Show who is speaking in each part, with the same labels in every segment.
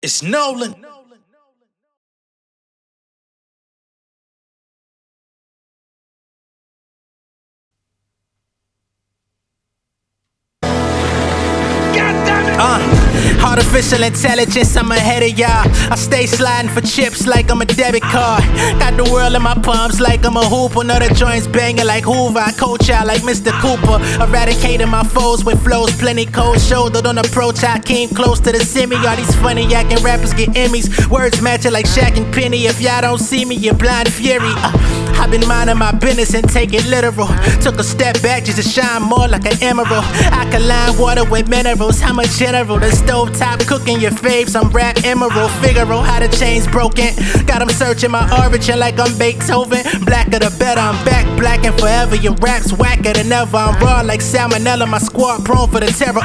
Speaker 1: It's Nolan. Artificial intelligence, I'm ahead of y'all. I stay sliding for chips like I'm a debit card. Got the world in my palms like I'm a hooper. Know the joints banging like Hoover. I coach out like Mr. Cooper. Eradicating my foes with flows plenty cold. Shoulder don't approach, I came close to the semi. All these funny acting rappers get Emmys. Words matching like Shaq and Penny. If y'all don't see me, you're blind fury. I've been minding my business and take it literal. Took a step back just to shine more like an emerald. Alkaline water with minerals. I'm a general. The stove top cooking your faves. I'm rap emerald. Figaro how the chains broken. Got them searching my origin like I'm Beethoven. Blacker the better. I'm back black and forever. Your rap's whacker than ever. I'm raw like salmonella. My squad prone for the terror.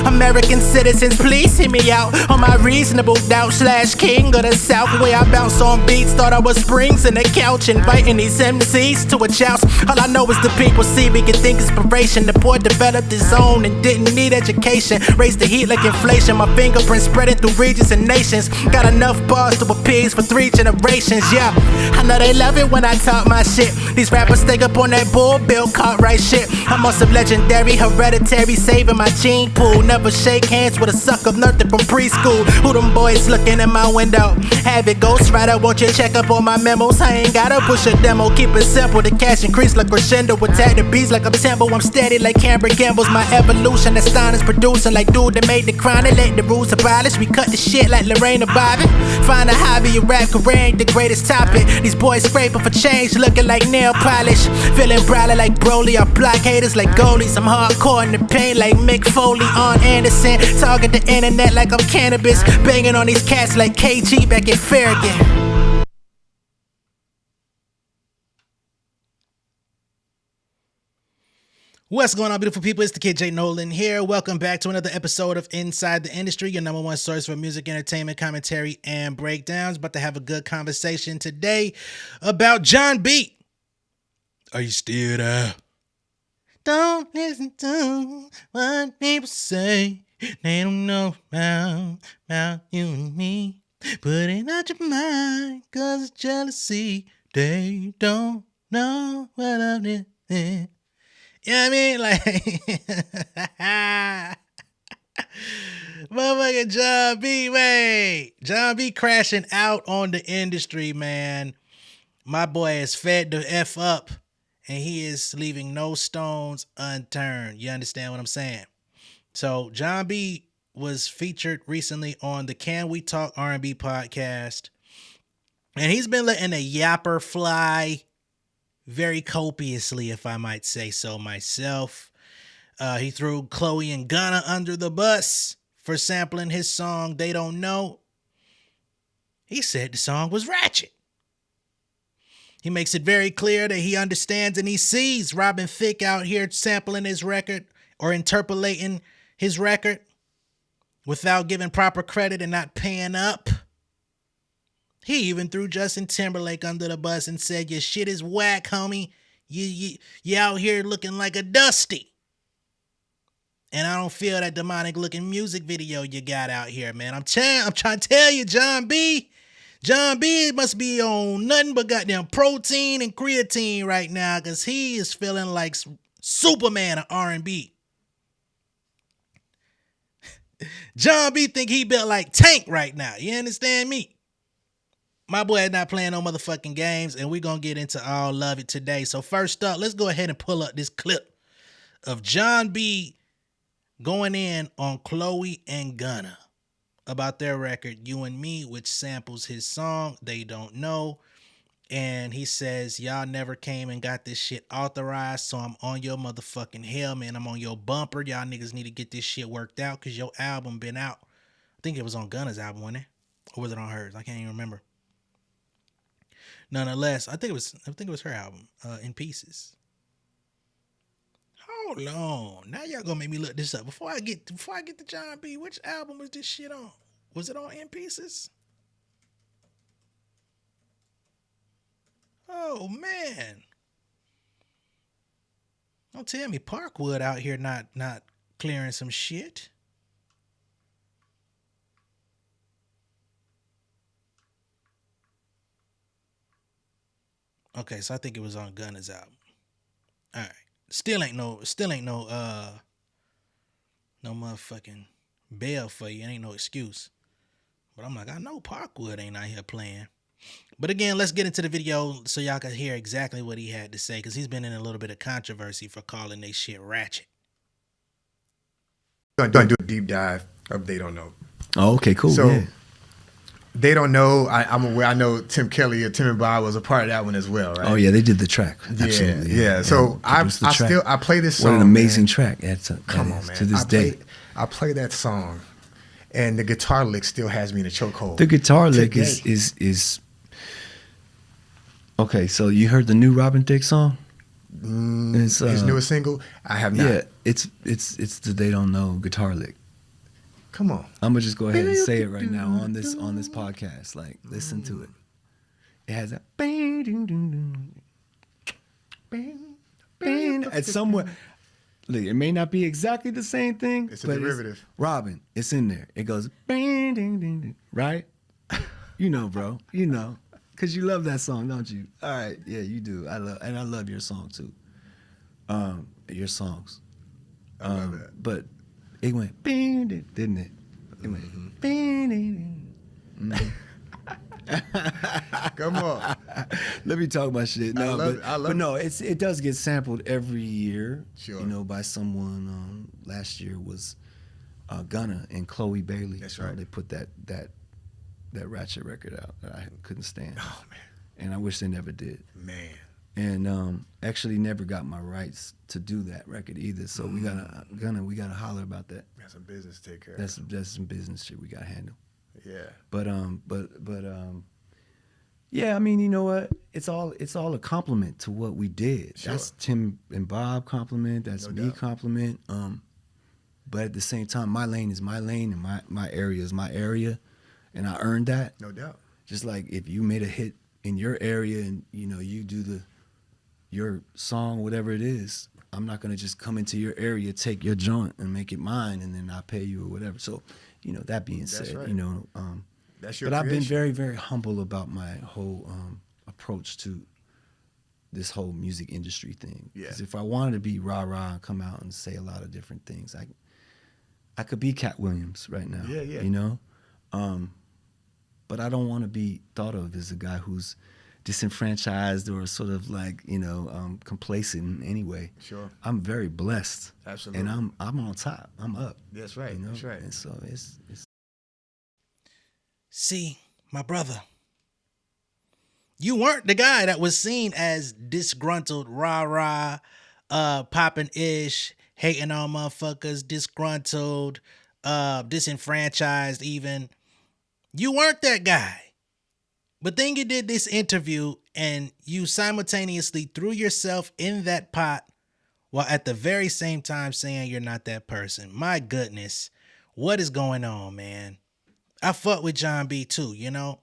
Speaker 1: American citizens, please hear me out on my reasonable doubt. / king of the south. Way I bounce on beats. Thought I was springs in the couch. Inviting these MCs to a joust. All I know is the people see me can think inspiration. The boy developed his own and didn't need education. Raised the heat like inflation. My fingerprints spreading through regions and nations. Got enough bars to appease for 3 generations. Yeah, I know they love it when I talk my shit. These rappers think up on that bull Bill Cartwright shit. I'm on some legendary hereditary, saving my gene pool. Never shake hands with a sucker nothing from preschool. Who them boys looking in my window? Have it ghostwriter, won't you check up on my memos? I ain't gotta push a demo, keep it simple. The cash increase like crescendo, attack the beats like I'm tempo. I'm steady like Cameron Gamble's my evolution. The style is producing like dude that made the crown and let the rules abolish. We cut the shit like Lorraine Bobby. Find a hobby, your rap career ain't the greatest topic. These boys scraping for change, looking like nail polish. Feeling brawler like Broly, I block haters like goalies. I'm hardcore in the paint like Mick Foley on Anderson. Target the internet like I'm cannabis. Banging on these cats like KG back in Farragut. What's going on, beautiful people? It's the kid J Nolan here. Welcome back to another episode of Inside the Industry, your number one source for music, entertainment, commentary, and breakdowns. About to have a good conversation today about John B. Are you still there? Don't listen to what people say. They don't know about you and me. Put it out your mind, cause it's jealousy. They don't know what I did. You know what I mean? Like, motherfucking John B. Wait. John B. crashing out on the industry, man. My boy is fed the F up, and he is leaving no stones unturned. You understand what I'm saying? So, John B. was featured recently on the Can We Talk R&B podcast, and he's been letting a yapper fly very copiously, if I might say so myself. He threw Chloe and Gunna under the bus for sampling his song They Don't Know. He said the song was ratchet. He makes it very clear that he understands and he sees Robin Thicke out here sampling his record or interpolating his record without giving proper credit and not paying up. He even threw Justin Timberlake under the bus and said, your shit is whack, homie. You out here looking like a Dusty. And I don't feel that demonic looking music video you got out here, man. I'm trying to tell you, John B. Must be on nothing but goddamn protein and creatine right now, because he is feeling like Superman of R&B. John B think he built like Tank right now. You understand me? My boy is not playing no motherfucking games, and we're going to get into all of it today. So first up, let's go ahead and pull up this clip of John B going in on Chloe and Gunna about their record, You and Me, which samples his song, They Don't Know. And he says, y'all never came and got this shit authorized, so I'm on your motherfucking helmet. I'm on your bumper. Y'all niggas need to get this shit worked out because your album been out. I think it was on Gunna's album, wasn't it? Or was it on hers? I can't even remember. Nonetheless, I think it was her album, In Pieces. Hold on. Now y'all gonna make me look this up. Before I get to John B, which album was this shit on? Was it on In Pieces? Oh man. Don't tell me Parkwood out here not clearing some shit. Okay, so I think it was on Gunna's album. All right. Still ain't no no motherfucking bail for you. It ain't no excuse. But I'm like, I know Parkwood ain't out here playing. But again, let's get into the video so y'all can hear exactly what he had to say, because he's been in a little bit of controversy for calling they shit ratchet.
Speaker 2: Gonna do a deep dive of They Don't Know.
Speaker 3: Oh, okay, cool.
Speaker 2: So
Speaker 3: yeah.
Speaker 2: They Don't Know. I'm aware. I know Tim Kelly or Tim and Bob was a part of that one as well, right?
Speaker 3: Oh yeah, they did the track. Absolutely.
Speaker 2: Yeah. So I play this song.
Speaker 3: What an amazing
Speaker 2: man.
Speaker 3: track. Come on, man. To this day.
Speaker 2: I play that song, and the guitar lick still has me in a chokehold.
Speaker 3: The guitar lick is okay. So you heard the new Robin Thicke song?
Speaker 2: His newest single? I have not.
Speaker 3: Yeah, it's the They Don't Know guitar lick.
Speaker 2: Come on.
Speaker 3: I'm gonna just go ahead and say it right now on this podcast. Like, listen to it. It has that bang, ding, ding, ding, bang, bang. At somewhere, look, it may not be exactly the same thing.
Speaker 2: It's a derivative.
Speaker 3: Robin, it's in there. It goes bang, ding, ding, ding. Right? You know, bro. You know, cause you love that song, don't you? All right, yeah, you do. I love your song too. Your songs.
Speaker 2: I love that.
Speaker 3: But it went bing, didn't it? It went bing, ding, ding.
Speaker 2: Come on.
Speaker 3: Let me talk my shit. No,
Speaker 2: I love
Speaker 3: but no, it does get sampled every year.
Speaker 2: Sure.
Speaker 3: You know, by someone. Last year was Gunna and Chloe Bailey.
Speaker 2: That's right.
Speaker 3: They put that ratchet record out that I couldn't stand.
Speaker 2: Oh man.
Speaker 3: And I wish they never did.
Speaker 2: Man.
Speaker 3: And actually never got my rights to do that record either. So we gotta holler about that.
Speaker 2: That's some business to take care
Speaker 3: of. That's some business shit we gotta handle.
Speaker 2: Yeah.
Speaker 3: But yeah, I mean, you know what? It's all a compliment to what we did.
Speaker 2: Sure.
Speaker 3: That's Tim and Bob compliment. That's
Speaker 2: No
Speaker 3: me
Speaker 2: doubt.
Speaker 3: compliment. But at the same time, my lane is my lane and my area is my area, and I earned that.
Speaker 2: No doubt.
Speaker 3: Just like if you made a hit in your area and you know you do your song, whatever it is, I'm not gonna just come into your area, take your joint, and make it mine, and then I'll pay you or whatever. So, you know, that being said,
Speaker 2: right.
Speaker 3: you know,
Speaker 2: That's your
Speaker 3: but I've been
Speaker 2: creation.
Speaker 3: very, very humble about my whole approach to this whole music industry thing.
Speaker 2: Yeah.
Speaker 3: Because if I wanted to be rah-rah and come out and say a lot of different things, I could be Cat Williams right now.
Speaker 2: Yeah, yeah.
Speaker 3: You know? But I don't want to be thought of as a guy who's disenfranchised or sort of like, you know, complacent in any way.
Speaker 2: Sure.
Speaker 3: I'm very blessed.
Speaker 2: Absolutely.
Speaker 3: And I'm on top. I'm up.
Speaker 2: That's right.
Speaker 3: You know?
Speaker 2: That's right.
Speaker 3: And so it's
Speaker 1: See, my brother, you weren't the guy that was seen as disgruntled, rah-rah, popping ish, hating on motherfuckers, disgruntled, disenfranchised even. You weren't that guy. But then you did this interview and you simultaneously threw yourself in that pot while at the very same time saying you're not that person. My goodness, what is going on, man? I fuck with John B too, you know?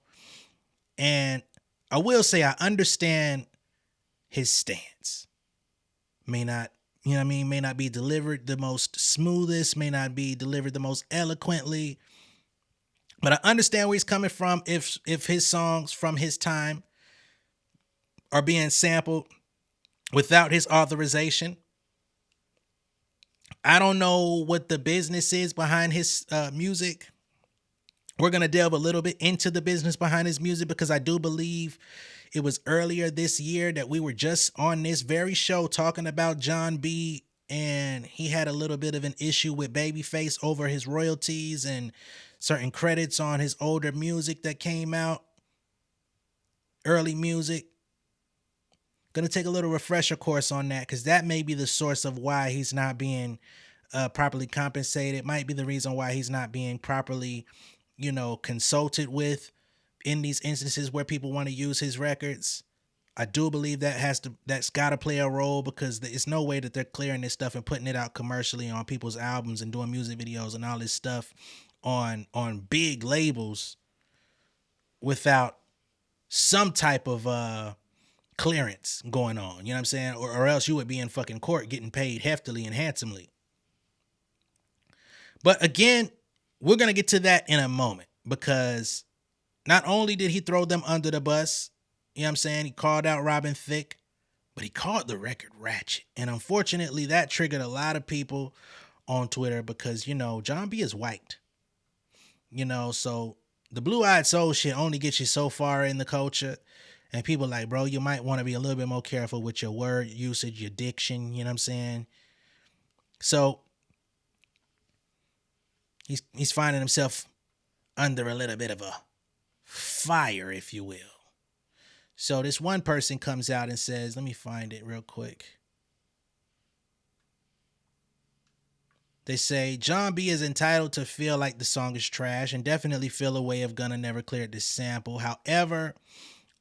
Speaker 1: And I will say I understand his stance. May not, you know what I mean? May not be delivered the most smoothest, may not be delivered the most eloquently. But I understand where he's coming from if his songs from his time are being sampled without his authorization. I don't know what the business is behind his music. We're going to delve a little bit into the business behind his music because I do believe it was earlier this year that we were just on this very show talking about John B. And he had a little bit of an issue with Babyface over his royalties and certain credits on his older music that came out, early music. Gonna take a little refresher course on that because that may be the source of why he's not being properly compensated. Might be the reason why he's not being properly, you know, consulted with in these instances where people want to use his records. I do believe that's got to play a role because there's no way that they're clearing this stuff and putting it out commercially on people's albums and doing music videos and all this stuff on big labels without some type of clearance going on. You know what I'm saying? Or else you would be in fucking court getting paid heftily and handsomely. But again, we're going to get to that in a moment because not only did he throw them under the bus, You know what I'm saying? He called out Robin Thicke, but he called the record ratchet. And unfortunately, that triggered a lot of people on Twitter because, you know, John B is white. You know, so the blue-eyed soul shit only gets you so far in the culture. And people like, bro, you might want to be a little bit more careful with your word usage, your diction, you know what I'm saying? So he's finding himself under a little bit of a fire, if you will. So this one person comes out and says, let me find it real quick. They say, John B is entitled to feel like the song is trash and definitely feel a way if Gunna never cleared this sample. However,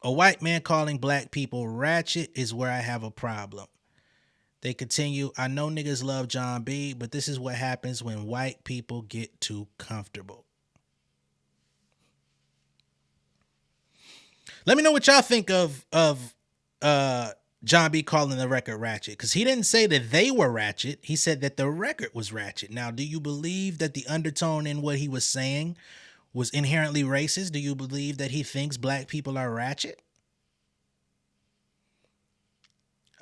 Speaker 1: a white man calling black people ratchet is where I have a problem. They continue, I know niggas love John B, but this is what happens when white people get too comfortable. Let me know what y'all think of John B calling the record ratchet, because he didn't say that they were ratchet. He said that the record was ratchet. Now, do you believe that the undertone in what he was saying was inherently racist? Do you believe that he thinks black people are ratchet?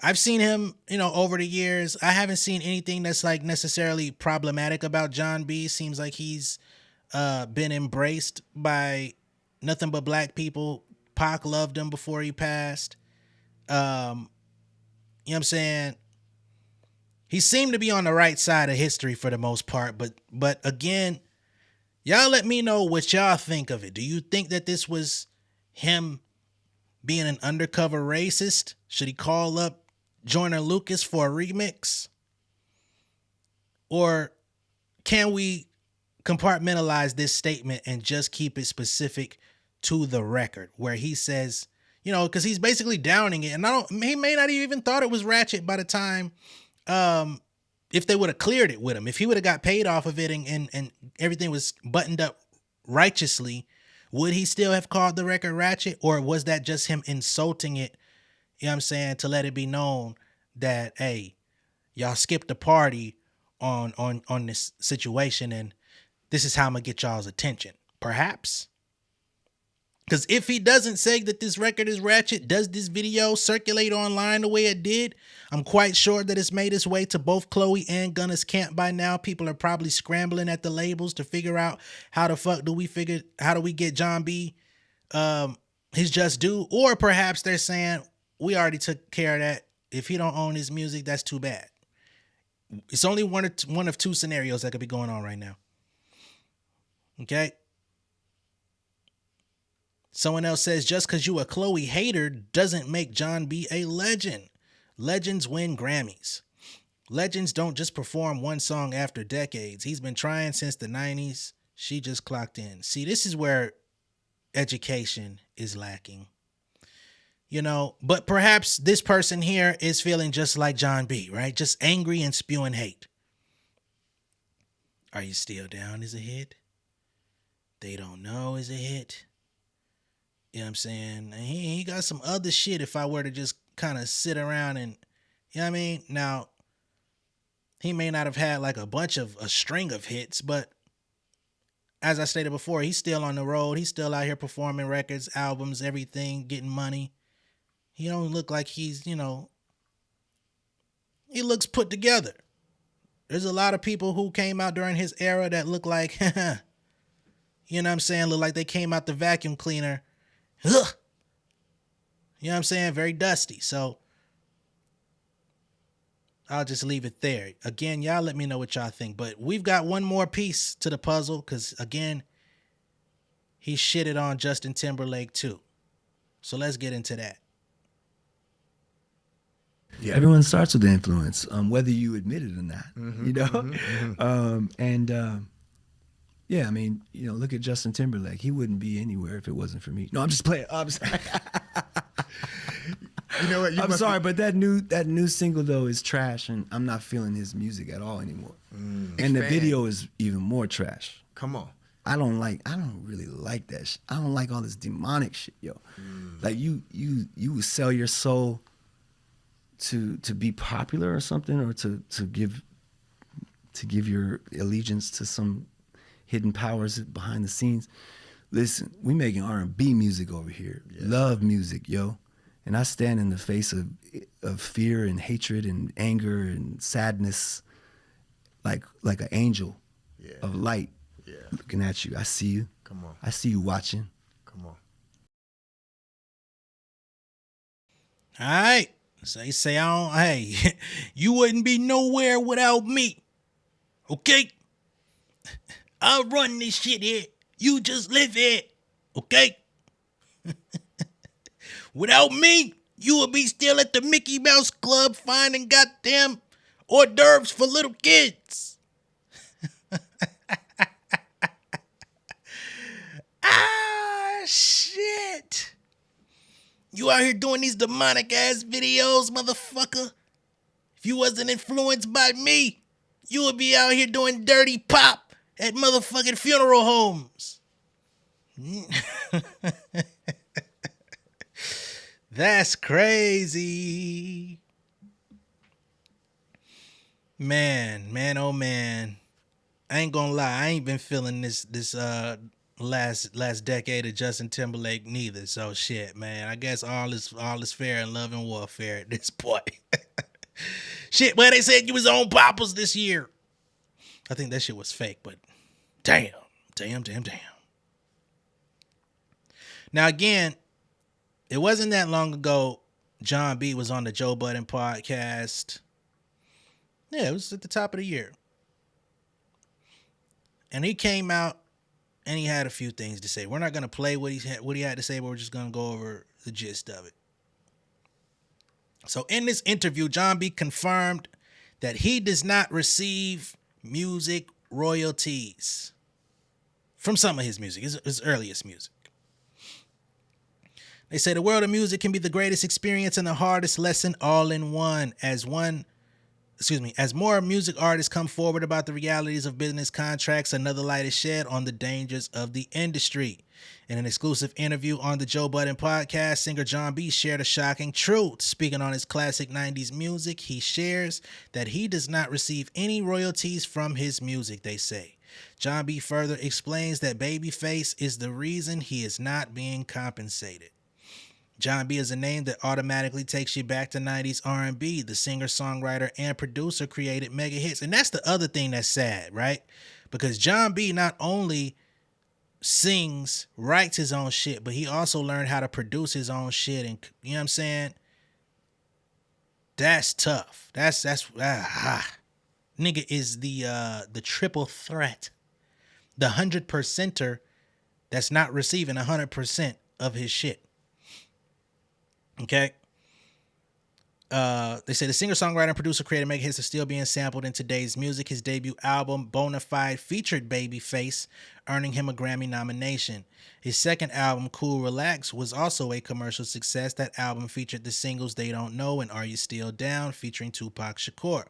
Speaker 1: I've seen him, you know, over the years. I haven't seen anything that's like necessarily problematic about John B. Seems like he's been embraced by nothing but black people. Pac loved him before he passed. You know what I'm saying? He seemed to be on the right side of history for the most part, but again, y'all let me know what y'all think of it. Do you think that this was him being an undercover racist? Should he call up Joyner Lucas for a remix? Or can we compartmentalize this statement and just keep it specific to the record, where he says, you know, because he's basically downing it, and he may not have even thought it was ratchet by the time, if they would have cleared it with him, if he would have got paid off of it and everything was buttoned up righteously, would he still have called the record ratchet, or was that just him insulting it? You know what I'm saying, to let it be known that, hey, y'all skipped the party on this situation, and this is how I'm gonna get y'all's attention, perhaps. Because if he doesn't say that this record is ratchet, does this video circulate online the way it did? I'm quite sure that it's made its way to both Chloe and Gunna's camp by now. People are probably scrambling at the labels to figure out how do we get John B his just due? Or perhaps they're saying, we already took care of that. If he don't own his music, that's too bad. It's only one of two scenarios that could be going on right now. Okay? Someone else says, just because you a Chloe hater doesn't make John B a legend. Legends win Grammys. Legends don't just perform one song after decades. He's been trying since the 90s. She just clocked in. See, this is where education is lacking. You know, but perhaps this person here is feeling just like John B, right? Just angry and spewing hate. Are You Still Down is a hit. They Don't Know is a hit. You know what I'm saying? And he got some other shit if I were to just kind of sit around and, you know what I mean? Now, he may not have had like a string of hits, but as I stated before, he's still on the road. He's still out here performing records, albums, everything, getting money. He don't look like he's, you know, he looks put together. There's a lot of people who came out during his era that look like, you know what I'm saying? Look like they came out the vacuum cleaner. Ugh. You know what I'm saying? Very dusty. So I'll just leave it there. Again, y'all let me know what y'all think. But we've got one more piece to the puzzle because, again, he shitted on Justin Timberlake too. So let's get into that.
Speaker 3: Yeah. Everyone starts with influence, whether you admit it or not, you know? Yeah, I mean, you know, look at Justin Timberlake. He wouldn't be anywhere if it wasn't for me. No, I'm just playing. I'm sorry.
Speaker 2: You know what?
Speaker 3: I'm sorry, but that new single though is trash, and I'm not feeling his music at all anymore. And the video is even more trash.
Speaker 2: Come on.
Speaker 3: I don't really like that shit. I don't like all this demonic shit, yo. Like you would sell your soul to be popular or something, or to give your allegiance to some hidden powers behind the scenes. Listen, we making R&B music over here. Yes. Love music, yo. And I stand in the face of fear and hatred and anger and sadness like an angel of light looking at you. I see you.
Speaker 2: Come on.
Speaker 3: I see you watching.
Speaker 2: Come on.
Speaker 1: All right. So you say, hey, you wouldn't be nowhere without me. Okay? I run this shit here. You just live here. Okay? Without me, you would be still at the Mickey Mouse Club finding goddamn hors d'oeuvres for little kids. Shit. You out here doing these demonic ass videos, motherfucker. If you wasn't influenced by me, you would be out here doing dirty pop at motherfucking funeral homes. That's crazy. Man, oh man. I ain't gonna lie, I ain't been feeling this last decade of Justin Timberlake neither. So shit, man. I guess all is fair in love and warfare at this point. Shit, well, they said you was on Poppers this year. I think that shit was fake, but damn. Now again, it wasn't that long ago John B was on the Joe Budden podcast. Yeah, it was at the top of the year. And he came out and he had a few things to say. We're not going to play what he had to say, but we're just going to go over the gist of it. So in this interview, John B confirmed that he does not receive music royalties from some of his music, his earliest music. They say the world of music can be the greatest experience and the hardest lesson all in one. As more music artists come forward about the realities of business contracts, another light is shed on the dangers of the industry. In an exclusive interview on the Joe Budden podcast, singer John B shared a shocking truth. Speaking on his classic 90s music, he shares that he does not receive any royalties from his music, they say. John B further explains that Babyface is the reason he is not being compensated. John B is a name that automatically takes you back to 90s R&B. The singer, songwriter, and producer created mega hits. And that's the other thing that's sad, right? Because John B not only sings, writes his own shit, but he also learned how to produce his own shit. And you know what I'm saying? That's tough. Nigga is the triple threat. The 100%er that's not receiving 100% of his shit. Okay. They say the singer, songwriter, and producer created mega hits are still being sampled in today's music. His debut album, Bonafide, featured Babyface, earning him a Grammy nomination. His second album, Cool Relax, was also a commercial success. That album featured the singles They Don't Know and Are You Still Down, featuring Tupac Shakur.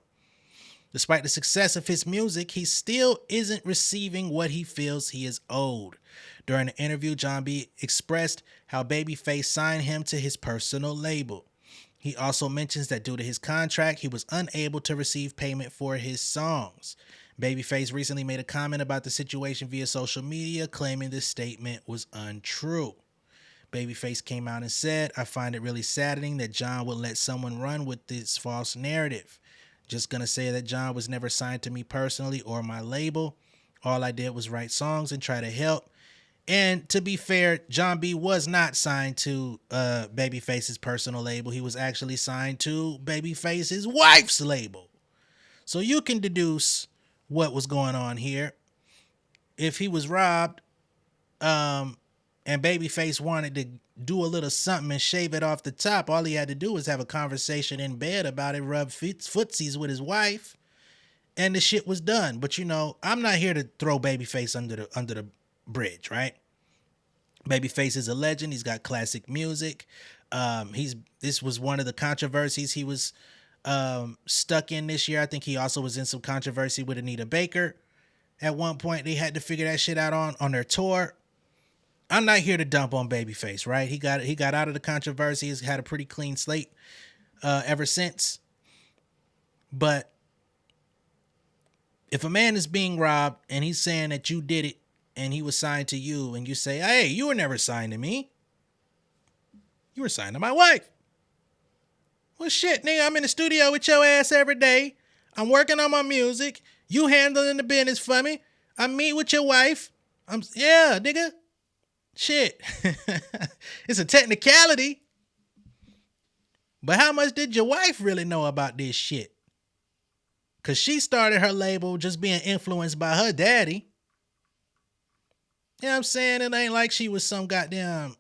Speaker 1: Despite the success of his music, he still isn't receiving what he feels he is owed. During the interview, John B expressed how Babyface signed him to his personal label. He also mentions that due to his contract, he was unable to receive payment for his songs. Babyface recently made a comment about the situation via social media, claiming this statement was untrue. Babyface came out and said, "I find it really saddening that John would let someone run with this false narrative. Just gonna say that John was never signed to me personally or my label. All I did was write songs and try to help." And to be fair, John B was not signed to Babyface's personal label. He was actually signed to Babyface's wife's label. So you can deduce what was going on here. If he was robbed, and Babyface wanted to do a little something and shave it off the top, all he had to do was have a conversation in bed about it, rub footsies with his wife, and the shit was done. But you know, I'm not here to throw Babyface under the bridge, right? Babyface is a legend. He's got classic music. This was one of the controversies he was stuck in this year. I think he also was in some controversy with Anita Baker. At one point, they had to figure that shit out on their tour. I'm not here to dump on Babyface, right? He got out of the controversy. He's had a pretty clean slate ever since. But if a man is being robbed and he's saying that you did it and he was signed to you, and you say, "Hey, you were never signed to me. You were signed to my wife." Well, shit, nigga, I'm in the studio with your ass every day. I'm working on my music. You handling the business for me. I meet with your wife. Yeah, nigga. Shit. It's a technicality. But how much did your wife really know about this shit? Because she started her label just being influenced by her daddy. You know what I'm saying? It ain't like she was some goddamn,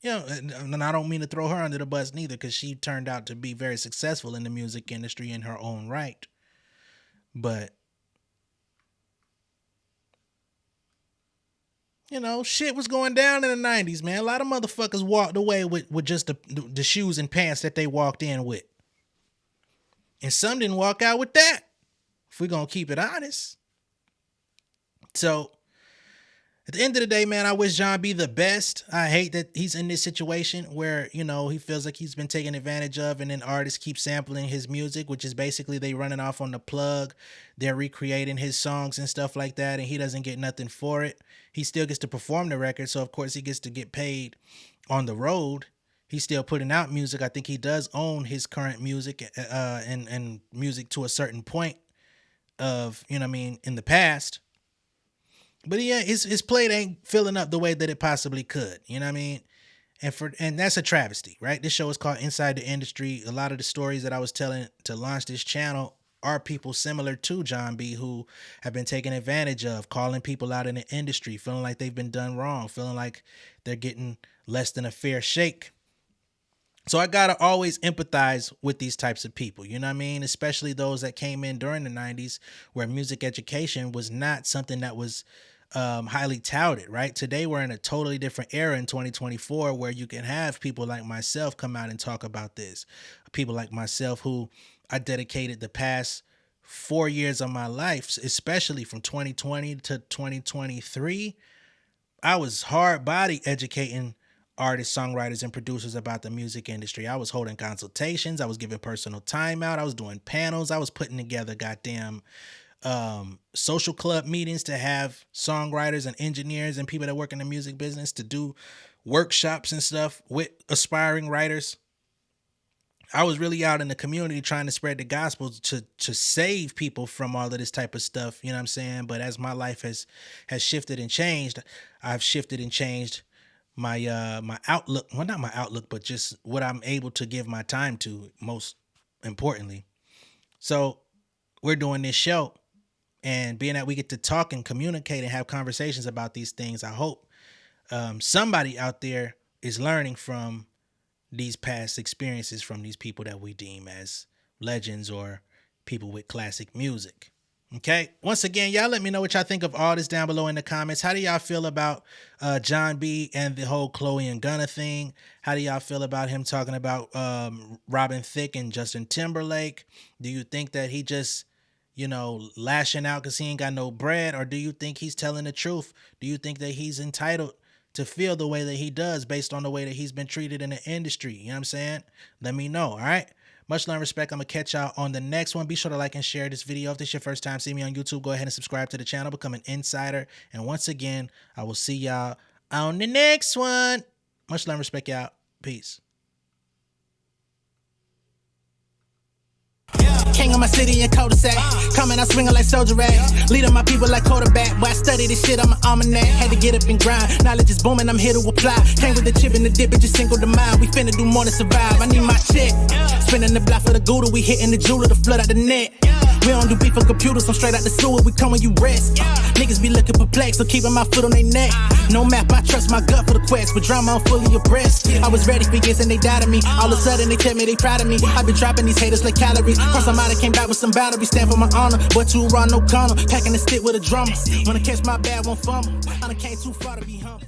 Speaker 1: and I don't mean to throw her under the bus neither, because she turned out to be very successful in the music industry in her own right. But, shit was going down in the 90s, man. A lot of motherfuckers walked away with just the shoes and pants that they walked in with. And some didn't walk out with that, if we're going to keep it honest. So, at the end of the day, man, I wish John B the best. I hate that he's in this situation where, he feels like he's been taken advantage of, and then artists keep sampling his music, which is basically they running off on the plug. They're recreating his songs and stuff like that, and he doesn't get nothing for it. He still gets to perform the record, so of course he gets to get paid on the road. He's still putting out music. I think he does own his current music and music to a certain point of, in the past. But yeah, his plate ain't filling up the way that it possibly could. You know what I mean? And that's a travesty, right? This show is called Inside the Industry. A lot of the stories that I was telling to launch this channel are people similar to John B who have been taken advantage of, calling people out in the industry, feeling like they've been done wrong, feeling like they're getting less than a fair shake. So I gotta always empathize with these types of people, you know what I mean? Especially those that came in during the 90s where music education was not something that was highly touted, right? Today we're in a totally different era in 2024 where you can have people like myself come out and talk about this. People like myself who I dedicated the past 4 years of my life, especially from 2020 to 2023. I was hard body educating artists, songwriters, and producers about the music industry. I was holding consultations. I was giving personal time out. I was doing panels. I was putting together goddamn social club meetings to have songwriters and engineers and people that work in the music business to do workshops and stuff with aspiring writers. I was really out in the community trying to spread the gospel to save people from all of this type of stuff. You know what I'm saying? But as my life has shifted and changed, I've shifted and changed my my outlook. Well, not my outlook, but just what I'm able to give my time to, most importantly. So we're doing this show. And being that we get to talk and communicate and have conversations about these things, I hope somebody out there is learning from these past experiences from these people that we deem as legends or people with classic music. Okay. Once again, y'all let me know what y'all think of all this down below in the comments. How do y'all feel about John B and the whole Chloe and Gunna thing? How do y'all feel about him talking about robbing Thicke and Justin Timberlake? Do you think that he just lashing out because he ain't got no bread? Or do you think he's telling the truth? Do you think that he's entitled to feel the way that he does based on the way that he's been treated in the industry? You know what I'm saying? Let me know, all right? Much love and respect. I'm going to catch y'all on the next one. Be sure to like and share this video. If this is your first time seeing me on YouTube, go ahead and subscribe to the channel, become an insider. And once again, I will see y'all on the next one. Much love and respect, y'all. Peace.
Speaker 4: King of my city in cul-de-sac. Coming out swinging like soldier rags. Leading my people like quarterback. Boy, I study this shit, I'm an almanac. Had to get up and grind. Knowledge is booming, I'm here to apply. Came with the chip and the dip, it just single the mind. We finna do more than survive. I need my check. Spinning the block for the Gouda. We hitting the jeweler to flood out the net. We don't do beef for computers, I'm straight out the sewer. We come when you rest. Niggas be looking perplexed, so keeping my foot on their neck. No map, I trust my gut for the quest. With drama, I'm fully abreast. I was ready for years and they doubted me. All of a sudden they tell me they proud of me. I been dropping these haters like calories. Cross them out, I came back with some batteries. Stand for my honor, but too raw, no corner. Packing the stick with a drummer. Wanna catch my bad, won't fumble. I done came too far to be humble.